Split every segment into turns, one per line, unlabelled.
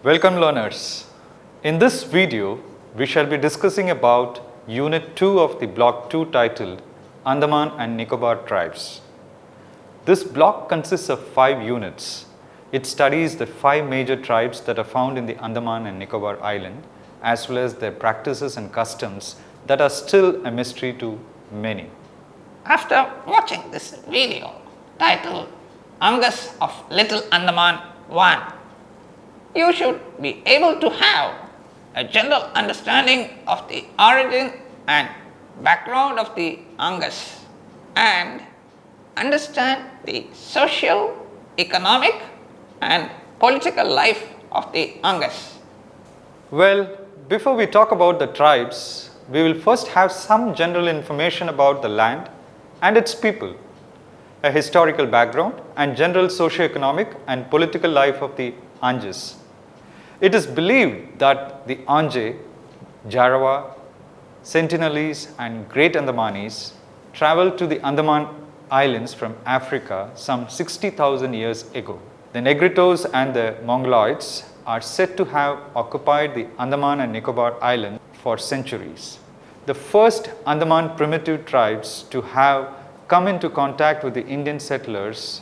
Welcome learners. In this video, we shall be discussing about Unit 2 of the Block 2 titled Andaman and Nicobar Tribes. This block consists of 5 units. It studies the 5 major tribes that are found in the Andaman and Nicobar Island, as well as their practices and customs that are still a mystery to many.
After watching this video titled Angas of Little Andaman 1, you should be able to have a general understanding of the origin and background of the Angas and understand the social, economic and political life of the Angas.
Well, before we talk about the tribes, we will first have some general information about the land and its people, a historical background and general socio-economic and political life of the Anjas. It is believed that the Anje, Jarawa, Sentinelese and Great Andamanis traveled to the Andaman Islands from Africa some 60,000 years ago. The Negritos and the Mongoloids are said to have occupied the Andaman and Nicobar Island for centuries. The first Andaman primitive tribes to have come into contact with the Indian settlers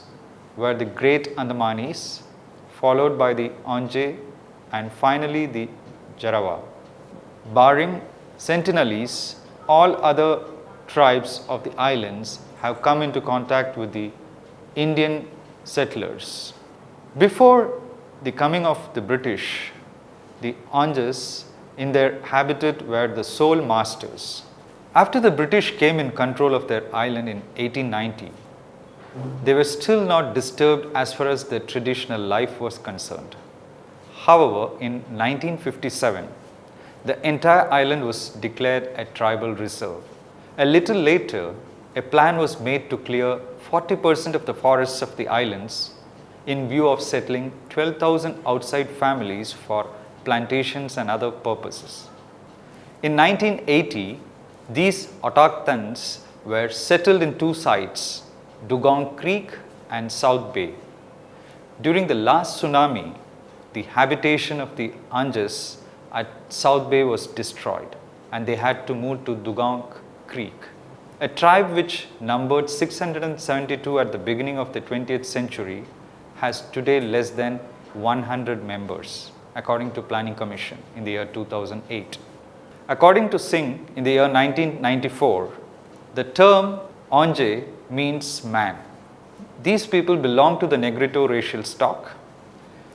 were the Great Andamanis, followed by the Anje and finally the Jarawa. Barring Sentinelese, all other tribes of the islands have come into contact with the Indian settlers. Before the coming of the British, the Anjas in their habitat were the sole masters. After the British came in control of their island in 1890, they were still not disturbed as far as their traditional life was concerned. However, in 1957, the entire island was declared a tribal reserve. A little later, a plan was made to clear 40% of the forests of the islands in view of settling 12,000 outside families for plantations and other purposes. In 1980, these autochthons were settled in 2 sites, Dugong Creek and South Bay. During the last tsunami, the habitation of the Anjas at South Bay was destroyed and they had to move to Dugong Creek. A tribe which numbered 672 at the beginning of the 20th century has today less than 100 members, according to Planning Commission in the year 2008. According to Singh, in the year 1994, the term Anje means man. These people belong to the Negrito racial stock.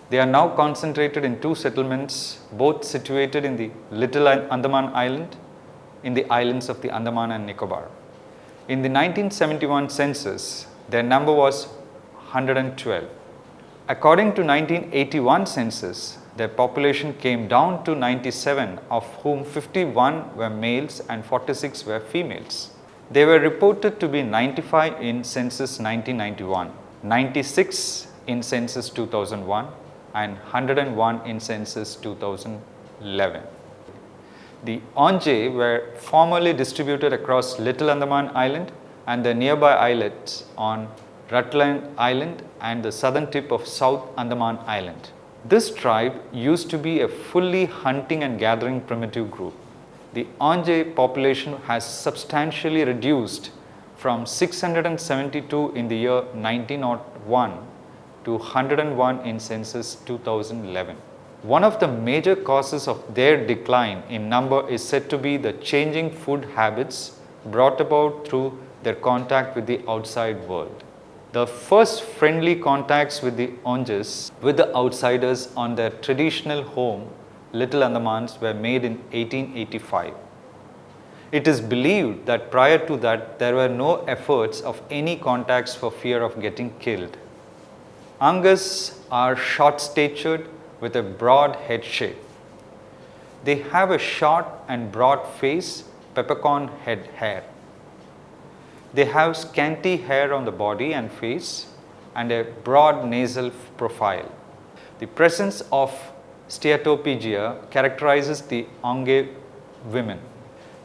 They are now concentrated in 2 settlements, both situated in the Little Andaman Island, in the islands of the Andaman and Nicobar. In the 1971 census, their number was 112. According to 1981 census, their population came down to 97, of whom 51 were males and 46 were females. They were reported to be 95 in census 1991, 96 in census 2001, and 101 in census 2011. The Anje were formerly distributed across Little Andaman Island and the nearby islets on Rutland Island and the southern tip of South Andaman Island. This tribe used to be a fully hunting and gathering primitive group. The Anje population has substantially reduced from 672 in the year 1901 to 101 in census 2011. One of the major causes of their decline in number is said to be the changing food habits brought about through their contact with the outside world. The first friendly contacts with the Anjas with the outsiders on their traditional home, Little Andamans, were made in 1885. It is believed that prior to that, there were no efforts of any contacts for fear of getting killed. Angas are short-statured with a broad head shape. They have a short and broad face, peppercorn head hair. They have scanty hair on the body and face and a broad nasal profile. The presence of steatopygia characterizes the Ange women.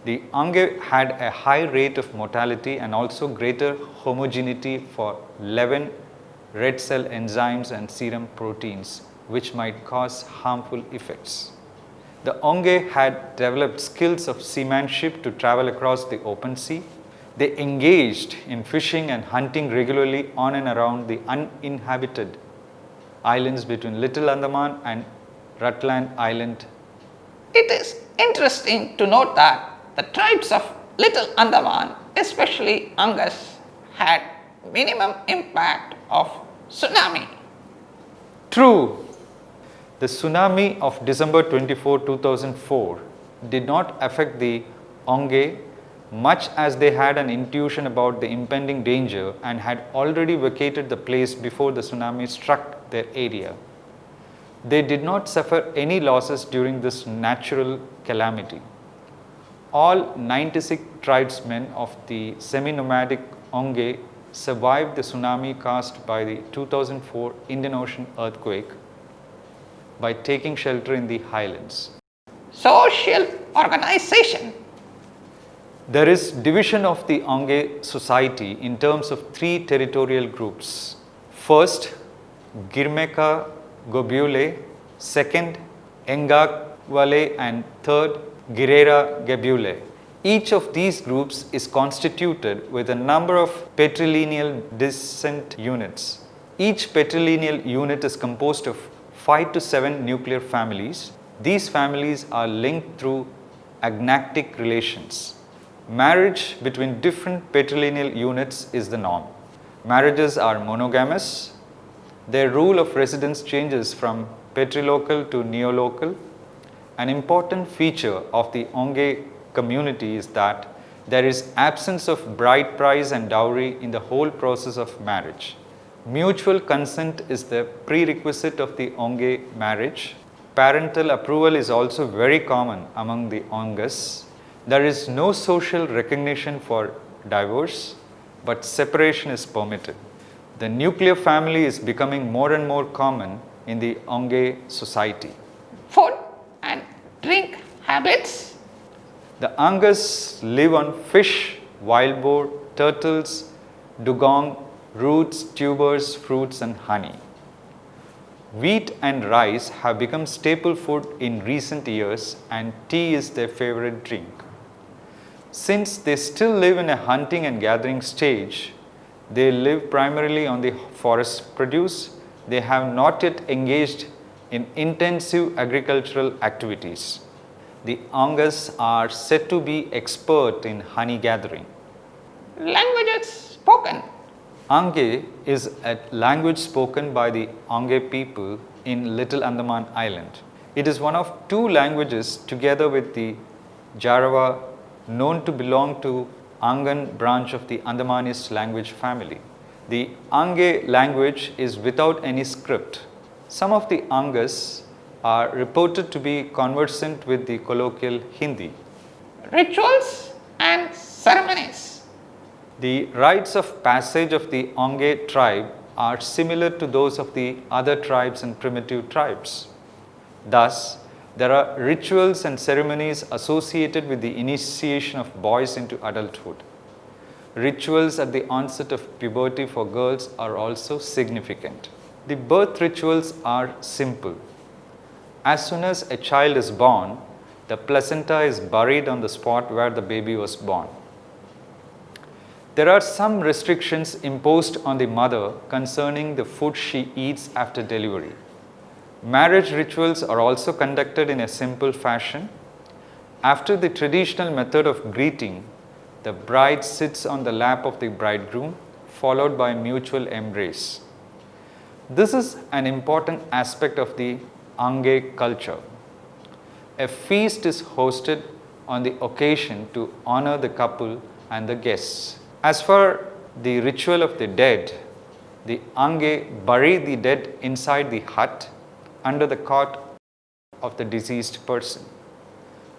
The Ange had a high rate of mortality and also greater homogeneity for 11 red cell enzymes and serum proteins which might cause harmful effects. The Onge had developed skills of seamanship to travel across the open sea. They engaged in fishing and hunting regularly on and around the uninhabited islands between Little Andaman and Rutland Island.
It is interesting to note that the tribes of Little Andaman, especially Angus, had minimum impact of tsunami.
True, the tsunami of December 24, 2004 did not affect the Onge much as they had an intuition about the impending danger and had already vacated the place before the tsunami struck their area. They did not suffer any losses during this natural calamity. All 96 tribesmen of the semi-nomadic Onge survived the tsunami caused by the 2004 Indian Ocean earthquake by taking shelter in the highlands.
Social organization.
There is division of the Onge society in terms of three territorial groups. First, Girmeka Gobule, second, Engagwale, and third, Girera Gebule. Each of these groups is constituted with a number of patrilineal descent units. Each patrilineal unit is composed of 5 to 7 nuclear families. These families are linked through agnactic relations. Marriage between different patrilineal units is the norm. Marriages are monogamous. Their rule of residence changes from patrilocal to neolocal. An important feature of the Onge community is that there is absence of bride price and dowry in the whole process of marriage. Mutual consent is the prerequisite of the Onge marriage. Parental approval is also very common among the Ongas. There is no social recognition for divorce, but separation is permitted. The nuclear family is becoming more and more common in the Onge society.
Food and drink habits.
The Angas live on fish, wild boar, turtles, dugong, roots, tubers, fruits, and honey. Wheat and rice have become staple food in recent years, and tea is their favorite drink. Since they still live in a hunting and gathering stage, they live primarily on the forest produce. They have not yet engaged in intensive agricultural activities. The Angas are said to be expert in honey gathering.
Languages spoken.
Ange is a language spoken by the Onge people in Little Andaman Island. It is one of two languages together with the Jarawa known to belong to Angan branch of the Andamanese language family. The Ange language is without any script. Some of the Angas are reported to be conversant with the colloquial Hindi.
Rituals and ceremonies.
The rites of passage of the Onge tribe are similar to those of the other tribes and primitive tribes. Thus, there are rituals and ceremonies associated with the initiation of boys into adulthood. Rituals at the onset of puberty for girls are also significant. The birth rituals are simple. As soon as a child is born, the placenta is buried on the spot where the baby was born. There are some restrictions imposed on the mother concerning the food she eats after delivery. Marriage rituals are also conducted in a simple fashion. After the traditional method of greeting, the bride sits on the lap of the bridegroom, followed by mutual embrace. This is an important aspect of the Ange culture. A feast is hosted on the occasion to honor the couple and the guests. As for the ritual of the dead, the Ange bury the dead inside the hut under the cot of the deceased person.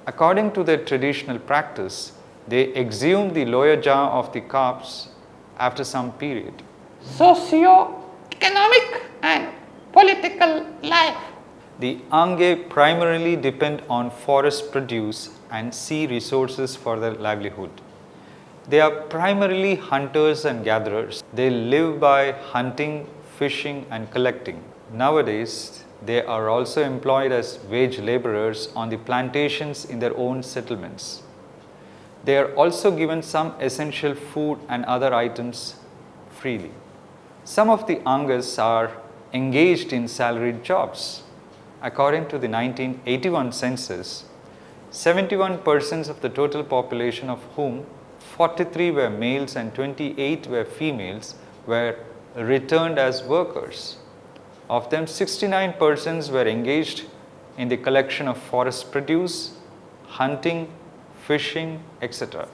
According to their traditional practice, they exhume the lower jaw of the corpse after some period.
Socio-economic and political life.
The Ange primarily depend on forest produce and sea resources for their livelihood. They are primarily hunters and gatherers. They live by hunting, fishing, and collecting. Nowadays, They are also employed as wage laborers on the plantations in their own settlements. They are also given some essential food and other items freely. Some of the Angas are engaged in salaried jobs. According to the 1981 census, 71% of the total population, of whom 43 were males and 28 were females, were returned as workers. Of them, 69% were engaged in the collection of forest produce, hunting, fishing, etc.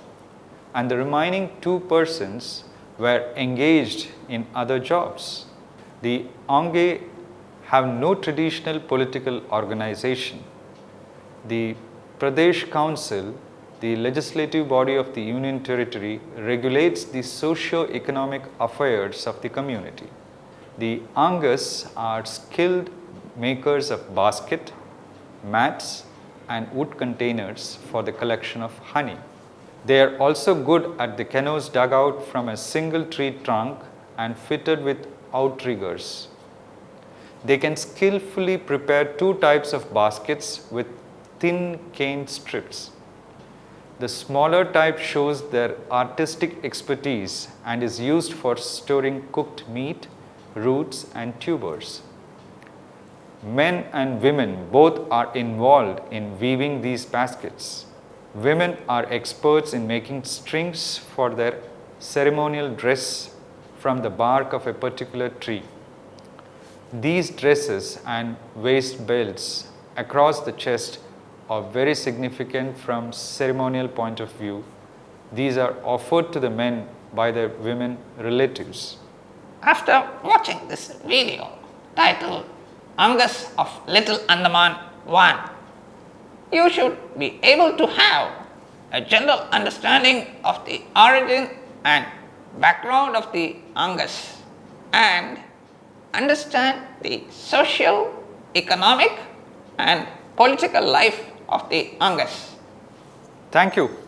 And the remaining 2% were engaged in other jobs. The Angais have no traditional political organization. The Pradesh Council, the legislative body of the Union Territory, regulates the socio-economic affairs of the community. The Angas are skilled makers of basket, mats, and wood containers for the collection of honey. They are also good at the canoes dug out from a single tree trunk and fitted with outriggers. They can skillfully prepare two types of baskets with thin cane strips. The smaller type shows their artistic expertise and is used for storing cooked meat, roots, and tubers. Men and women both are involved in weaving these baskets. Women are experts in making strings for their ceremonial dress from the bark of a particular tree. These dresses and waist belts across the chest are very significant from ceremonial point of view. These are offered to the men by their women relatives.
After watching this video titled Angas of Little Andaman 1, you should be able to have a general understanding of the origin and background of the Angas and understand the social, economic, and political life of the Angas.
Thank you.